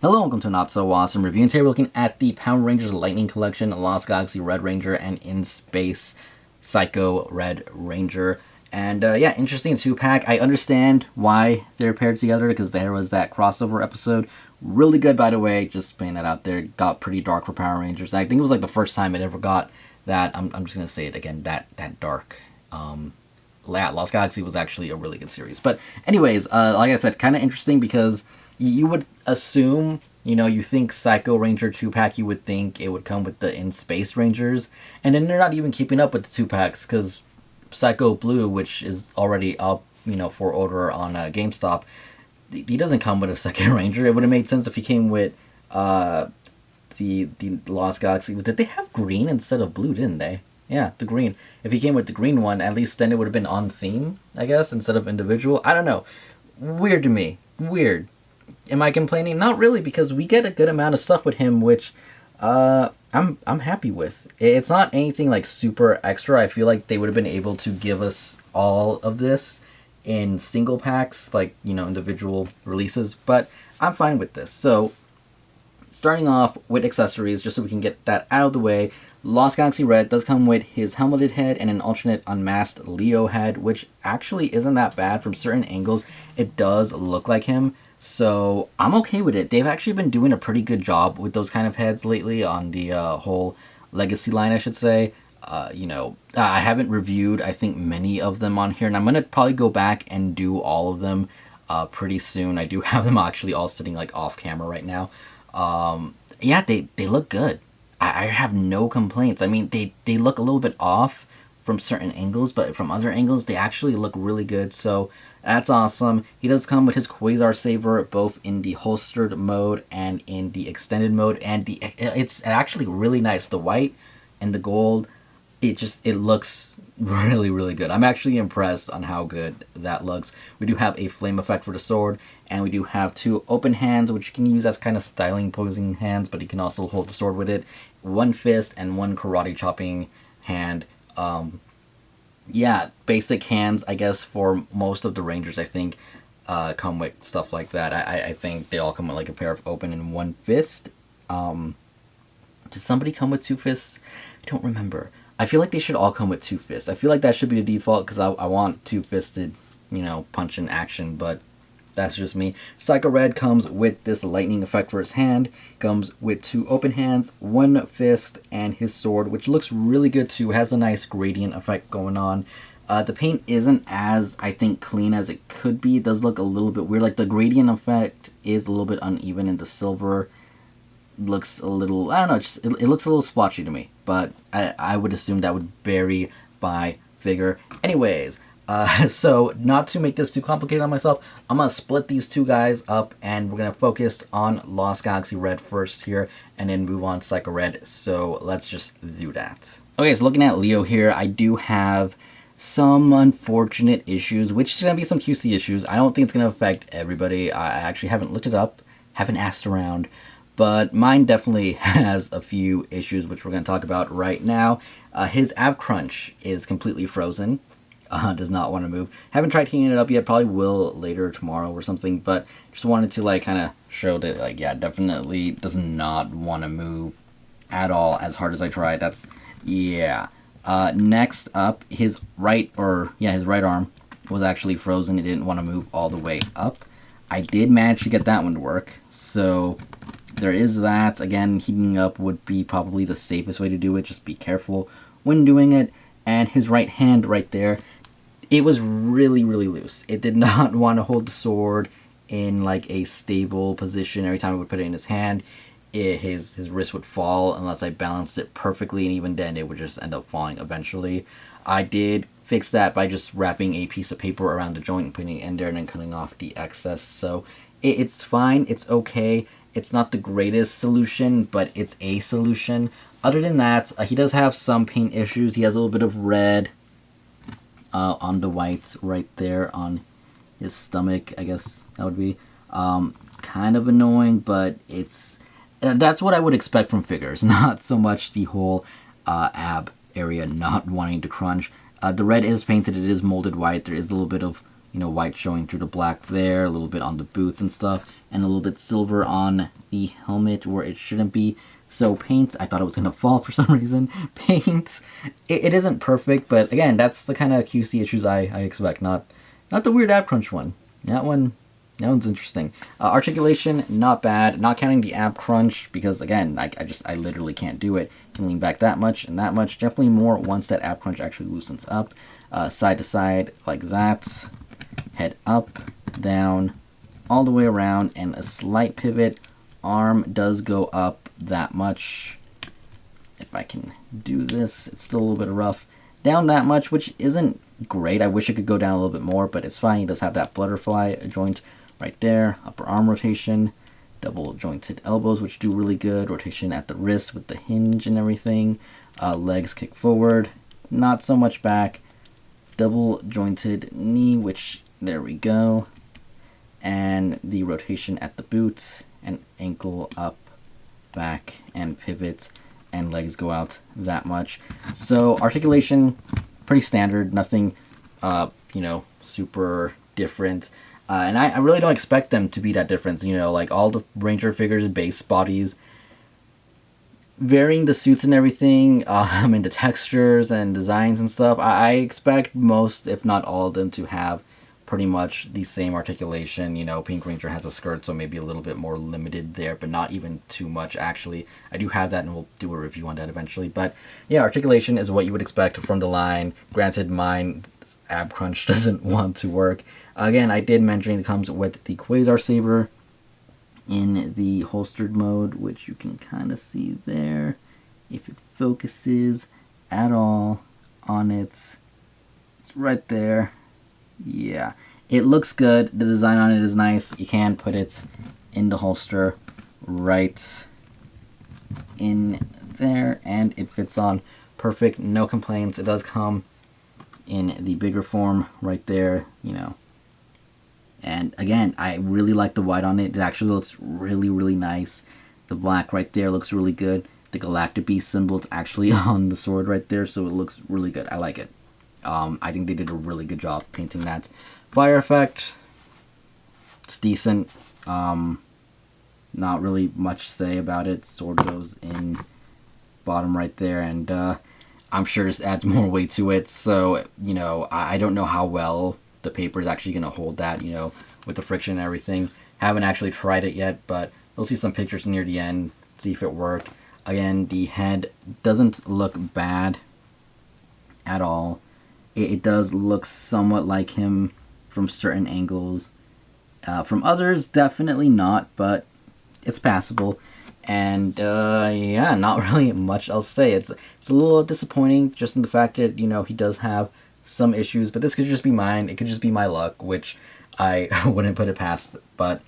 Hello, welcome to Not So Awesome Review, and today we're looking at the Power Rangers Lightning Collection, Lost Galaxy Red Ranger, and In Space Psycho Red Ranger. And yeah, interesting 2-pack. I understand why they're paired together, because there was that crossover episode. Really good, by the way, just putting that out there. Got pretty dark for Power Rangers. I think it was like the first time it ever got that, I'm just going to say it again, that dark. Lost Galaxy was actually a really good series. But anyways, like I said, kind of interesting because you would assume, you think Psycho Ranger 2-pack, you would think it would come with the In Space Rangers. And then they're not even keeping up with the 2-packs because Psycho Blue, which is already up, for order on GameStop, he doesn't come with a second Ranger. It would have made sense if he came with the Lost Galaxy. Did they have green instead of blue, didn't they? Yeah, the green. If he came with the green one, at least then it would have been on theme, I guess, instead of individual. I don't know. Weird to me. Weird. Am I complaining? Not really, because we get a good amount of stuff with him, which I'm happy with. It's not anything like super extra. I feel like they would have been able to give us all of this in single packs, like, individual releases, but I'm fine with this. So, starting off with accessories, just so we can get that out of the way, Lost Galaxy Red does come with his helmeted head and an alternate unmasked Leo head, which actually isn't that bad. From certain angles, it does look like him. So I'm okay with it. They've actually been doing a pretty good job with those kind of heads lately on the whole Legacy line, I should say. I haven't reviewed, I think, many of them on here, and I'm going to probably go back and do all of them pretty soon. I do have them actually all sitting like off camera right now. Yeah, they look good. I have no complaints. I mean, they look a little bit off from certain angles, but from other angles, they actually look really good, so that's awesome. He does come with his Quasar Saber, both in the holstered mode and in the extended mode, and it's actually really nice. The white and the gold, it looks really, really good. I'm actually impressed on how good that looks. We do have a flame effect for the sword, and we do have 2 open hands, which you can use as kind of styling posing hands, but you can also hold the sword with it. 1 fist and 1 karate chopping hand. Yeah, basic hands, I guess, for most of the Rangers, I think, come with stuff like that. I think they all come with like a pair of open and 1 fist. Does somebody come with 2 fists? I don't remember. I feel like they should all come with 2 fists. I feel like that should be the default because I want 2-fisted, punch in action, but that's just me. Psycho Red comes with this lightning effect for his hand. Comes with 2 open hands, 1 fist, and his sword, which looks really good too. Has a nice gradient effect going on. The paint isn't as, I think, clean as it could be. It does look a little bit weird. Like, the gradient effect is a little bit uneven, and the silver looks a little, I don't know, it looks a little splotchy to me. But I would assume that would vary by figure. Anyways, so not to make this too complicated on myself, I'm going to split these 2 guys up, and we're going to focus on Lost Galaxy Red first here, and then move on to Psycho Red. So let's just do that. Okay, so looking at Leo here, I do have some unfortunate issues, which is going to be some QC issues. I don't think it's going to affect everybody. I actually haven't looked it up, haven't asked around, but mine definitely has a few issues, which we're going to talk about right now. His Av Crunch is completely frozen. Does not want to move. Haven't tried heating it up yet. Probably will later tomorrow or something. But just wanted to like kind of show that, like, yeah, definitely does not want to move at all as hard as I tried. That's, yeah. Next up, his right arm was actually frozen. It didn't want to move all the way up. I did manage to get that one to work. So there is that. Again, heating up would be probably the safest way to do it. Just be careful when doing it. And his right hand right there, it was really, really loose. It did not want to hold the sword in like a stable position. Every time I would put it in his hand, his wrist would fall unless I balanced it perfectly, and even then it would just end up falling eventually. I did fix that by just wrapping a piece of paper around the joint and putting it in there and then cutting off the excess. So it's fine. It's okay. It's not the greatest solution, but it's a solution. Other than that, he does have some paint issues. He has a little bit of red on the white right there on his stomach, I guess that would be. Kind of annoying, but that's what I would expect from figures. Not so much the whole ab area not wanting to crunch. The red is painted. It is molded white. There is a little bit of you know, white showing through the black there, a little bit on the boots and stuff, and a little bit silver on the helmet where it shouldn't be. So paint, I thought it was going to fall for some reason. Paint, it isn't perfect, but again, that's the kind of QC issues I expect, not the weird app crunch one. That one's interesting. Articulation, not bad. Not counting the app crunch because again, I literally can't do it. Can lean back that much and that much. Definitely more once that app crunch actually loosens up. Side to side like that. Head up, down, all the way around, and a slight pivot. Arm does go up that much. If I can do this, it's still a little bit rough. Down that much, which isn't great. I wish it could go down a little bit more, but it's fine. He does have that butterfly joint right there. Upper arm rotation, double jointed elbows, which do really good. Rotation at the wrist with the hinge and everything. Legs kick forward, not so much back. Double jointed knee, which there we go. And the rotation at the boots and ankle up, back, and pivot, and legs go out that much. So articulation, pretty standard, nothing, you know, super different. And I really don't expect them to be that different. You know, like all the Ranger figures, base bodies, varying the suits and everything, and the textures and designs and stuff. I expect most, if not all of them, to have pretty much the same articulation. You know, Pink Ranger has a skirt, so maybe a little bit more limited there, but not even too much, actually. I do have that, and we'll do a review on that eventually. But yeah, articulation is what you would expect from the line. Granted, mine, ab crunch doesn't want to work. Again, I did mention it comes with the Quasar Saber in the holstered mode, which you can kind of see there. If it focuses at all on it, it's right there. Yeah, it looks good. The design on it is nice. You can put it in the holster right in there, and it fits on perfect. No complaints. It does come in the bigger form right there, you know. And again, I really like the white on it. It actually looks really, really nice. The black right there looks really good. The Galactic Beast symbol is actually on the sword right there, so it looks really good. I like it. I think they did a really good job painting that. Fire effect, it's decent. Not really much to say about it. Sword goes in bottom right there, and I'm sure this adds more weight to it. So, you know, I don't know how well the paper is actually going to hold that, you know, with the friction and everything. Haven't actually tried it yet, but we'll see some pictures near the end, see if it worked. Again, the head doesn't look bad at all. It does look somewhat like him from certain angles. From others, definitely not, but it's passable. And yeah, not really much else to say. It's a little disappointing just in the fact that, you know, he does have some issues, but this could just be mine. It could just be my luck, which I wouldn't put it past. But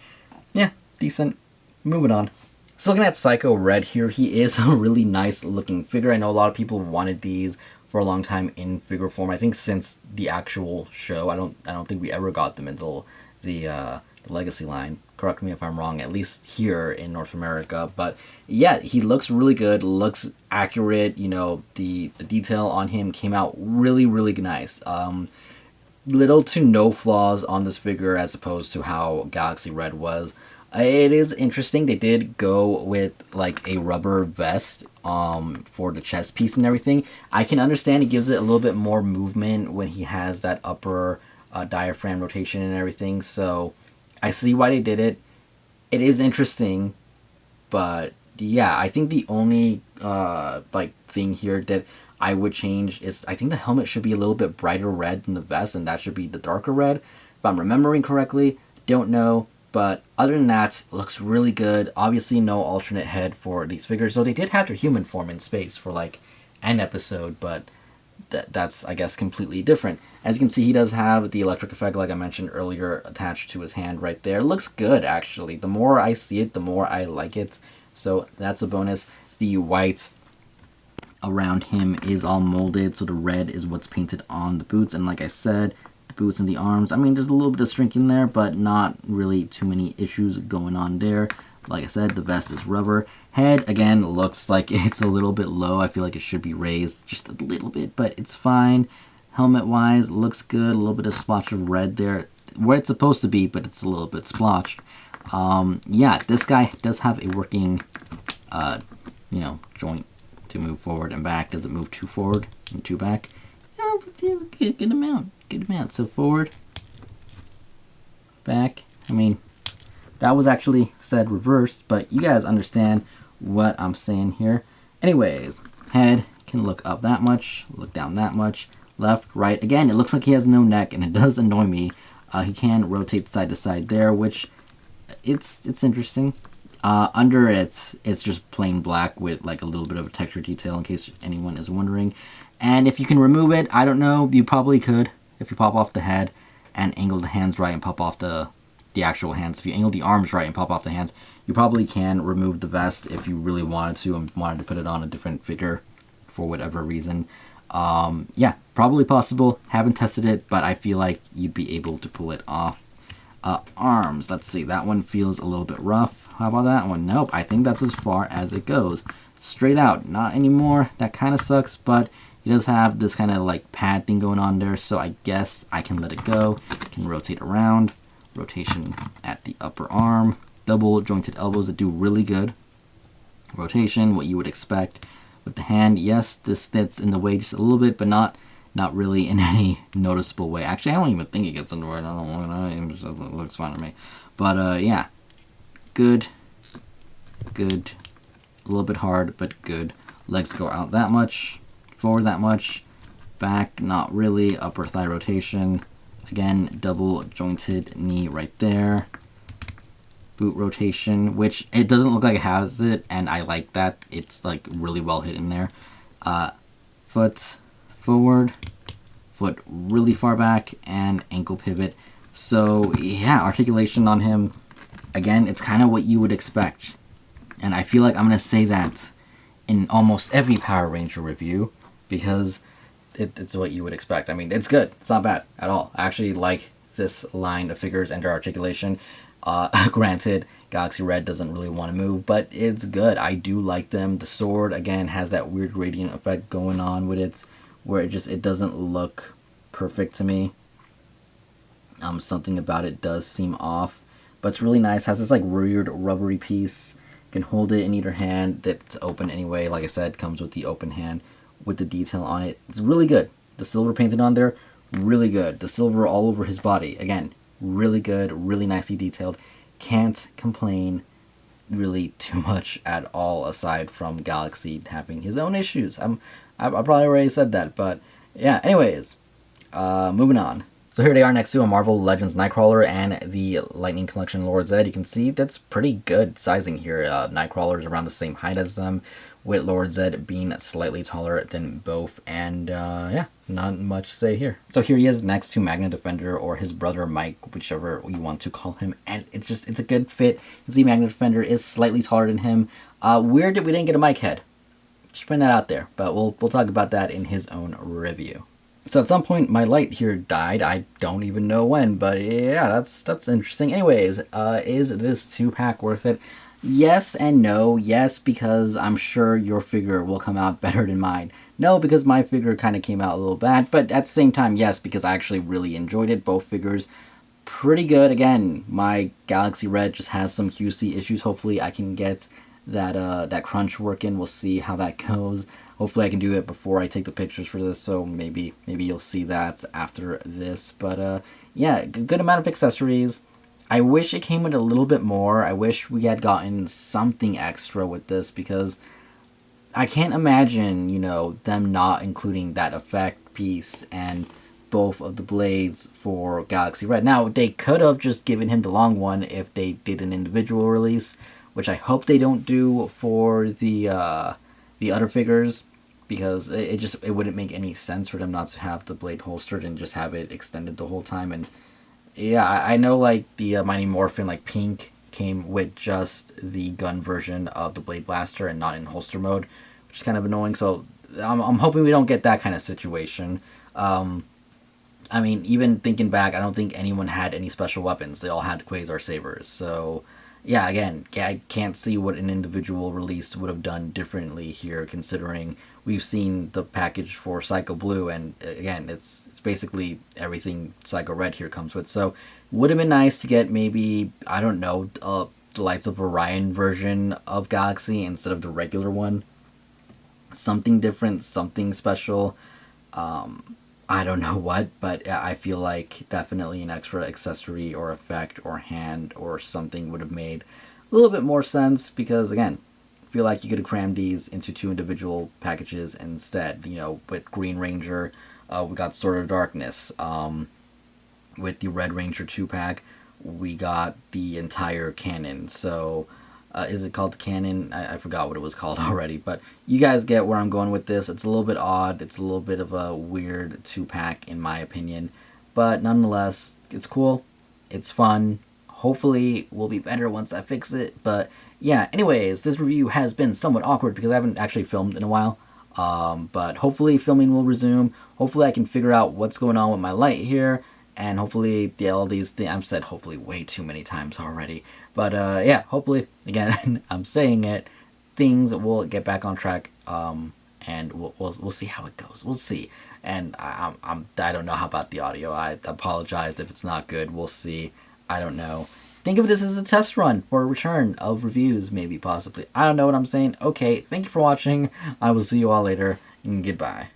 yeah, decent. Moving on. So looking at Psycho Red here, he is a really nice looking figure. I know a lot of people wanted these for a long time in figure form. I think since the actual show, I don't think we ever got them until the Legacy line. Correct me if I'm wrong, at least here in North America. But yeah, he looks really good, looks accurate. You know, the detail on him came out really, really nice. Little to no flaws on this figure as opposed to how Galaxy Red was. It is interesting. They did go with like a rubber vest for the chest piece and everything. I can understand it gives it a little bit more movement when he has that upper diaphragm rotation and everything. So I see why they did it. It is interesting, but yeah, I think the only like thing here that I would change is I think the helmet should be a little bit brighter red than the vest, and that should be the darker red. If I'm remembering correctly, don't know. But other than that, looks really good. Obviously, no alternate head for these figures. So they did have their human form in space for like an episode, but that's, I guess, completely different. As you can see, he does have the electric effect, like I mentioned earlier, attached to his hand right there. Looks good, actually. The more I see it, the more I like it. So that's a bonus. The white around him is all molded, so the red is what's painted on the boots. And like I said, boots and the arms, I mean, there's a little bit of shrinking there, but not really too many issues going on there. Like I said, the vest is rubber. Head, again, looks like it's a little bit low. I feel like it should be raised just a little bit, but it's fine. Helmet-wise, looks good. A little bit of splotch of red there. where it's supposed to be, but it's a little bit splotched. Yeah, this guy does have a working, joint to move forward and back. Does it move too forward and too back? Yeah, good amount. So forward, back. I mean, that was actually said reversed, but you guys understand what I'm saying here. Anyways, head can look up that much, look down that much, left, right. Again, it looks like he has no neck, and it does annoy me. He can rotate side to side there, which it's interesting. Under it's just plain black with like a little bit of a texture detail, in case anyone is wondering. And if you can remove it, I don't know. You probably could if you pop off the head and angle the hands right and pop off the actual hands. If you angle the arms right and pop off the hands, you probably can remove the vest if you really wanted to and wanted to put it on a different figure for whatever reason. Yeah, probably possible. Haven't tested it, but I feel like you'd be able to pull it off. Arms, let's see. That one feels a little bit rough. How about that one? Nope, I think that's as far as it goes. Straight out, not anymore. That kind of sucks, but he does have this kind of like pad thing going on there, so I guess I can let it go. Can rotate around. Rotation at the upper arm. Double jointed elbows that do really good. Rotation, what you would expect. With the hand, yes, this gets in the way just a little bit, but not really in any noticeable way. Actually, I don't even think it gets in the way. I don't know. It looks fine to me. But yeah, good. A little bit hard, but good. Legs go out that much, forward that much, back not really. Upper thigh rotation. Again, double jointed knee right there. Boot rotation, which it doesn't look like it has it, and I like that. It's like really well hidden there. Foot forward, foot really far back, and ankle pivot. So yeah, articulation on him, again, it's kind of what you would expect. And I feel like I'm going to say that in almost every Power Ranger review, because it's what you would expect. I mean, it's good. It's not bad at all. I actually like this line of figures and their articulation. Granted, Galaxy Red doesn't really want to move, but it's good. I do like them. The sword, again, has that weird gradient effect going on with it, where it doesn't look perfect to me. Something about it does seem off, but it's really nice. Has this like weird rubbery piece. You can hold it in either hand. That's open anyway. Like I said, comes with the open hand with the detail on it. It's really good. The silver painted on there, really good. The silver all over his body, again, really good, really nicely detailed. Can't complain really too much at all, aside from Galaxy having his own issues. I probably already said that, but yeah, anyways, moving on. So here they are next to a Marvel Legends Nightcrawler and the Lightning Collection Lord Zedd. You can see that's pretty good sizing here. Nightcrawler is around the same height as them, with Lord Zedd being slightly taller than both. And yeah, not much to say here. So here he is next to Magna Defender, or his brother Mike, whichever you want to call him. And it's a good fit. You can see Magna Defender is slightly taller than him. Weird that we didn't get a Mike head. Just putting that out there, but we'll talk about that in his own review. So at some point my light here died. I don't even know when, but yeah, that's interesting. Anyways, is this 2-pack worth it? Yes and no. Yes, because I'm sure your figure will come out better than mine. No, because my figure kind of came out a little bad, but at the same time, yes, because I actually really enjoyed it. Both figures pretty good. Again, my Galaxy Red just has some QC issues. Hopefully I can get that crunch working. We'll see how that goes. Hopefully I can do it before I take the pictures for this, so maybe you'll see that after this. But yeah, good amount of accessories. I wish it came with a little bit more. I wish we had gotten something extra with this, because I can't imagine, them not including that effect piece and both of the blades for Galaxy Red. Now, they could have just given him the long one if they did an individual release, which I hope they don't do for the other figures, because it wouldn't make any sense for them not to have the blade holstered and just have it extended the whole time. And yeah, I know like the Mighty Morphin like Pink came with just the gun version of the Blade Blaster and not in holster mode, which is kind of annoying. So I'm hoping we don't get that kind of situation. I mean, even thinking back, I don't think anyone had any special weapons. They all had Quasar Sabers. So yeah, again, I can't see what an individual release would have done differently here, considering we've seen the package for Psycho Blue, and again, it's basically everything Psycho Red here comes with. So, would have been nice to get maybe, I don't know, the Lights of Orion version of Galaxy instead of the regular one. Something different, something special. I don't know what, but I feel like definitely an extra accessory or effect or hand or something would have made a little bit more sense, because again, I feel like you could have crammed these into 2 individual packages instead. You know, with Green Ranger, we got Sword of Darkness. With the Red Ranger 2-pack, we got the entire canon. So, is it called the canon? I forgot what it was called already, but you guys get where I'm going with this. It's a little bit odd. It's a little bit of a weird 2-pack in my opinion, but nonetheless, it's cool. It's fun. Hopefully, will be better once I fix it. But yeah, anyways, this review has been somewhat awkward because I haven't actually filmed in a while. But hopefully filming will resume. Hopefully I can figure out what's going on with my light here. And hopefully, all these things, I've said hopefully way too many times already. But yeah, hopefully, again, I'm saying it, things will get back on track. And we'll see how it goes. We'll see. And I don't know how about the audio. I apologize if it's not good. We'll see. I don't know. Think of this as a test run for a return of reviews, maybe, possibly. I don't know what I'm saying. Okay, thank you for watching. I will see you all later, and goodbye.